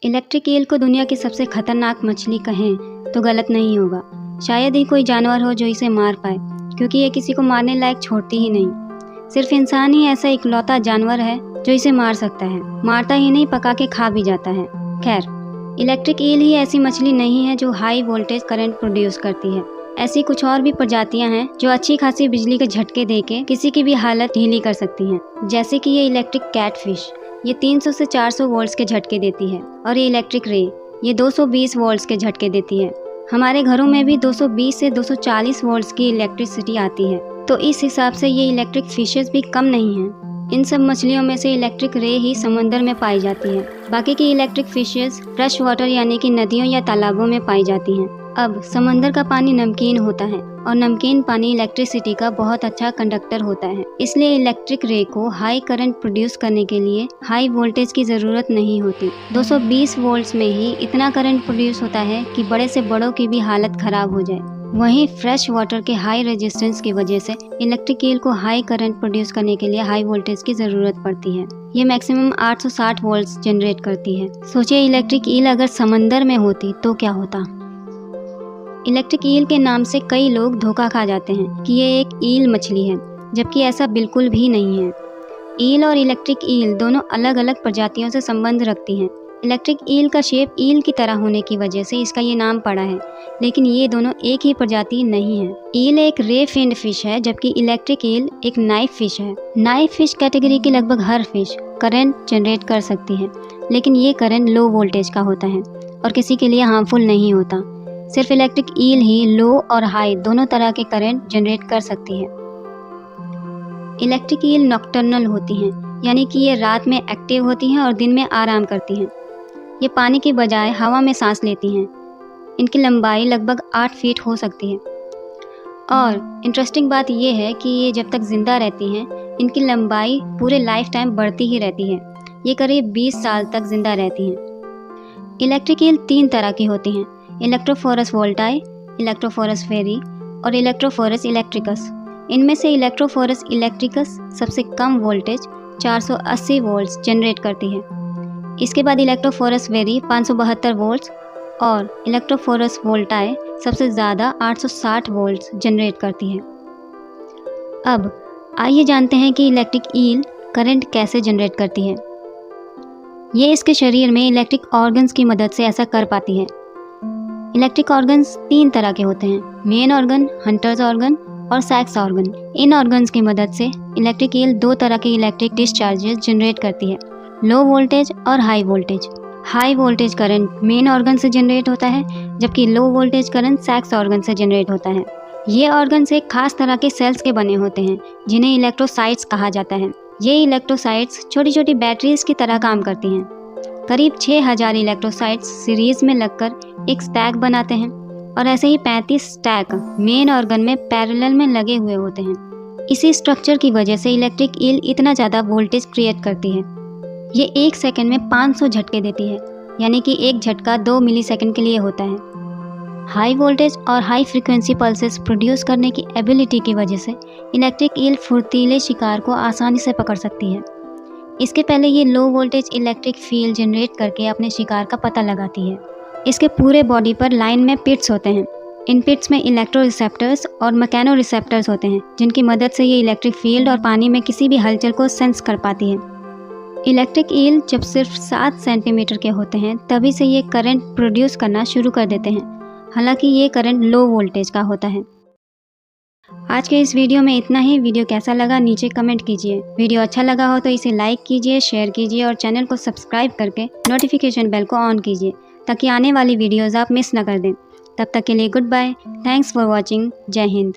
Electric eel को दुनिया की सबसे खतरनाक मछली कहें तो गलत नहीं होगा। शायद ही कोई जानवर हो जो इसे मार पाए, क्योंकि ये किसी को मारने लायक छोड़ती ही नहीं। सिर्फ इंसान ही ऐसा इकलौता जानवर है जो इसे मार सकता है। मारता ही नहीं, पका के खा भी जाता है। खैर, इलेक्ट्रिक ईल ही ऐसी मछली नहीं है जो हाई वोल्टेज करंट प्रोड्यूस करती है। ऐसी कुछ और भी प्रजातियां हैं जो अच्छी खासी बिजली के झटके देके किसी की भी हालत ढीली कर सकती हैं। जैसे कि ये इलेक्ट्रिक कैटफिश, ये 300 से 400 वोल्ट्स के झटके देती है, और ये इलेक्ट्रिक रे, ये 220 वोल्ट्स के झटके देती है। हमारे घरों में भी 220 से 240 वोल्ट्स की इलेक्ट्रिसिटी आती है, तो इस हिसाब से ये इलेक्ट्रिक फिशेस भी कम नहीं हैं। इन सब मछलियों में से इलेक्ट्रिक रे ही समंदर में पाई जाती है। बाकी की इलेक्ट्रिक फिशेस फ्रेश वाटर यानी कि नदियों या तालाबों में पाई जाती हैं। अब समंदर का पानी नमकीन होता है, और नमकीन पानी इलेक्ट्रिसिटी का बहुत अच्छा कंडक्टर होता है। इसलिए इलेक्ट्रिक रे को हाई करंट प्रोड्यूस करने के लिए हाई वोल्टेज की ज़रूरत नहीं होती। 220 वोल्ट्स में ही इतना करंट प्रोड्यूस होता है कि बड़े से बड़ों की भी हालत खराब हो जाए। वहीं फ्रेश वाटर के हाई रेजिस्टेंस की वजह से इलेक्ट्रिक ईल को हाई करंट प्रोड्यूस करने के लिए हाई वोल्टेज की ज़रूरत पड़ती है। ये मैक्सिमम 860 वोल्ट्स जनरेट करती है। सोचिए, इलेक्ट्रिक ईल अगर समंदर में होती तो क्या होता। इलेक्ट्रिक ईल के नाम से कई लोग धोखा खा जाते हैं कि ये एक ईल मछली है, जबकि ऐसा बिल्कुल भी नहीं है। ईल और इलेक्ट्रिक ईल दोनों अलग अलग प्रजातियों से संबंध रखती हैं। इलेक्ट्रिक ईल का शेप ईल की तरह होने की वजह से इसका ये नाम पड़ा है, लेकिन ये दोनों एक ही प्रजाति नहीं है। ईल एक रे फिन्ड फिश है, जबकि इलेक्ट्रिक ईल एक नाइफ फिश है। नाइफ फिश कैटेगरी की लगभग हर फिश करंट जनरेट कर सकती है, लेकिन ये करंट लो वोल्टेज का होता है और किसी के लिए हार्मफुल नहीं होता। सिर्फ इलेक्ट्रिक ईल ही लो और हाई दोनों तरह के करंट जनरेट कर सकती है। इलेक्ट्रिक ईल नॉकटर्नल होती हैं, यानी कि ये रात में एक्टिव होती हैं और दिन में आराम करती हैं। ये पानी की बजाय हवा में सांस लेती हैं। इनकी लंबाई लगभग 8 फीट हो सकती है। और इंटरेस्टिंग बात यह है कि ये जब तक जिंदा रहती हैं, इनकी लंबाई पूरे लाइफ टाइम बढ़ती ही रहती है। ये करीब 20 साल तक जिंदा रहती हैं। इलेक्ट्रिक ईल 3 तरह की होती हैं: इलेक्ट्रोफोरस वोल्टाई, इलेक्ट्रोफोरस फेरी और इलेक्ट्रोफोरस इलेक्ट्रिकस। इनमें से इलेक्ट्रोफोरस इलेक्ट्रिकस सबसे कम वोल्टेज 480 वोल्ट्स जनरेट करती है। इसके बाद इलेक्ट्रोफोरस वेरी 572 वोल्ट्स और इलेक्ट्रोफोरस वोल्टाई सबसे ज़्यादा 860 वोल्ट्स जनरेट करती है। अब आइए जानते हैं कि इलेक्ट्रिक ईल करंट कैसे जनरेट करती है। ये इसके शरीर में इलेक्ट्रिक ऑर्गन्स की मदद से ऐसा कर पाती है। इलेक्ट्रिक ऑर्गन्स 3 तरह के होते हैं: मेन ऑर्गन, हंटर्स ऑर्गन और सैक्स ऑर्गन। इन ऑर्गन्स की मदद से इलेक्ट्रिक ईल 2 तरह के इलेक्ट्रिक डिस्चार्जेस जनरेट करती है: लो वोल्टेज और high voltage. High voltage current main organ से जनरेट होता है, जबकि लो वोल्टेज करंट सैक्स ऑर्गन से जनरेट होता है। ये ऑर्गन्स एक खास तरह के सेल्स के बने होते हैं, जिन्हें इलेक्ट्रोसाइट्स कहा जाता है। ये इलेक्ट्रोसाइट्स छोटी छोटी बैटरीज की तरह काम करती हैं। करीब 6000 इलेक्ट्रोसाइट्स सीरीज में लगकर एक स्टैक बनाते हैं, और ऐसे ही 35 स्टैक मेन ऑर्गन में पैरेलल में लगे हुए होते हैं। इसी स्ट्रक्चर की वजह से इलेक्ट्रिक ईल इतना ज़्यादा वोल्टेज क्रिएट करती है। ये 1 सेकंड में 500 झटके देती है, यानी कि एक झटका 2 मिलीसेकंड के लिए होता है। हाई वोल्टेज और हाई फ्रीक्वेंसी पल्सेस प्रोड्यूस करने की एबिलिटी की वजह से इलेक्ट्रिक ईल फुर्तीले शिकार को आसानी से पकड़ सकती है। इसके पहले ये low voltage electric field generate करके अपने शिकार का पता लगाती है। इसके पूरे बॉडी पर लाइन में पिट्स होते हैं। इन पिट्स में इलेक्ट्रो रिसेप्टर्स और मैकेनो रिसेप्टर्स होते हैं, जिनकी मदद से ये इलेक्ट्रिक फील्ड और पानी में किसी भी हलचल को सेंस कर पाती है। इलेक्ट्रिक ईल जब सिर्फ 7 सेंटीमीटर के होते हैं, तभी से ये करंट प्रोड्यूस करना शुरू कर देते हैं। हालांकि ये करंट लो वोल्टेज का होता है। आज के इस वीडियो में इतना ही। वीडियो कैसा लगा नीचे कमेंट कीजिए। वीडियो अच्छा लगा हो तो इसे लाइक कीजिए, शेयर कीजिए और चैनल को सब्सक्राइब करके नोटिफिकेशन बेल को ऑन कीजिए, ताकि आने वाली वीडियोज़ आप मिस ना कर दें। तब तक के लिए goodbye. Thanks for watching. जय हिंद।